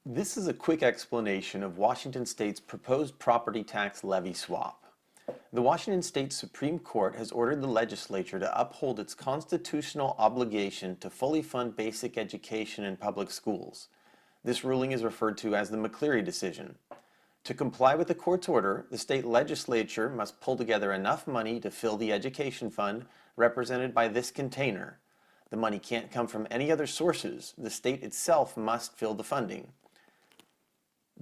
This is a quick explanation of Washington State's proposed property tax levy swap. The Washington State Supreme Court has ordered the legislature to uphold its constitutional obligation to fully fund basic education in public schools. This ruling is referred to as the McCleary decision. To comply with the court's order, the state legislature must pull together enough money to fill the education fund represented by this container. The money can't come from any other sources. The state itself must fill the funding.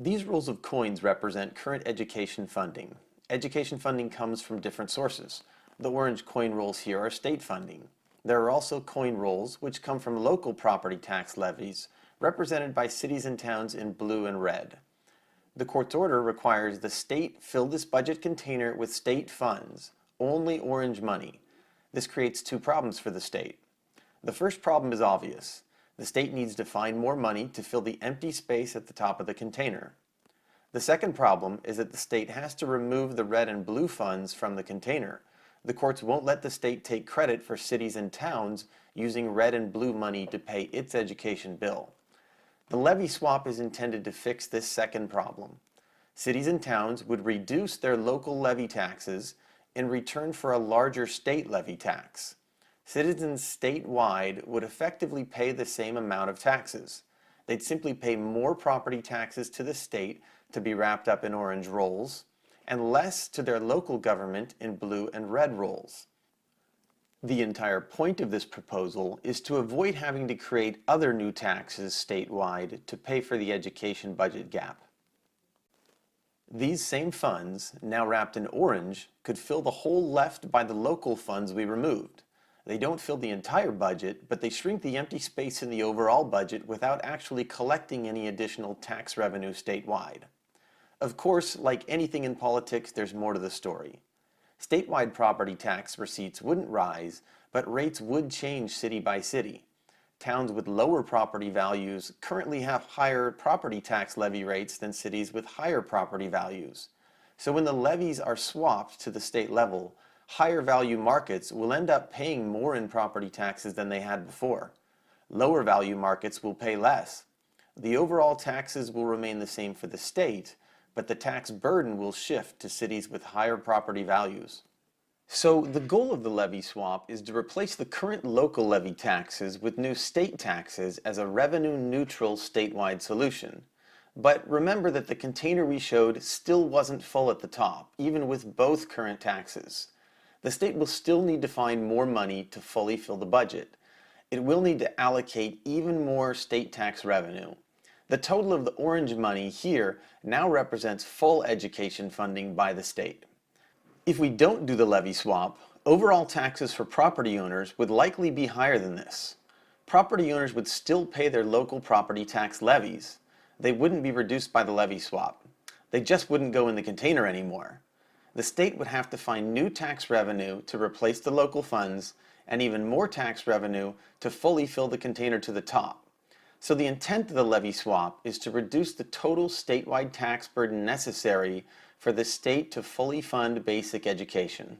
These rolls of coins represent current education funding. Education funding comes from different sources. The orange coin rolls here are state funding. There are also coin rolls which come from local property tax levies, represented by cities and towns in blue and red. The court's order requires the state fill this budget container with state funds, only orange money. This creates two problems for the state. The first problem is obvious. The state needs to find more money to fill the empty space at the top of the container. The second problem is that the state has to remove the red and blue funds from the container. The courts won't let the state take credit for cities and towns using red and blue money to pay its education bill. The levy swap is intended to fix this second problem. Cities and towns would reduce their local levy taxes in return for a larger state levy tax. Citizens statewide would effectively pay the same amount of taxes. They'd simply pay more property taxes to the state to be wrapped up in orange rolls, and less to their local government in blue and red rolls. The entire point of this proposal is to avoid having to create other new taxes statewide to pay for the education budget gap. These same funds, now wrapped in orange, could fill the hole left by the local funds we removed. They don't fill the entire budget, but they shrink the empty space in the overall budget without actually collecting any additional tax revenue statewide. Of course, like anything in politics, there's more to the story. Statewide property tax receipts wouldn't rise, but rates would change city by city. Towns with lower property values currently have higher property tax levy rates than cities with higher property values. So when the levies are swapped to the state level, higher value markets will end up paying more in property taxes than they had before. Lower value markets will pay less. The overall taxes will remain the same for the state, but the tax burden will shift to cities with higher property values. So the goal of the levy swap is to replace the current local levy taxes with new state taxes as a revenue-neutral statewide solution. But remember that the container we showed still wasn't full at the top, even with both current taxes. The state will still need to find more money to fully fill the budget. It will need to allocate even more state tax revenue. The total of the orange money here now represents full education funding by the state. If we don't do the levy swap, overall taxes for property owners would likely be higher than this. Property owners would still pay their local property tax levies. They wouldn't be reduced by the levy swap. They just wouldn't go in the container anymore. The state would have to find new tax revenue to replace the local funds and even more tax revenue to fully fill the container to the top. So the intent of the levy swap is to reduce the total statewide tax burden necessary for the state to fully fund basic education.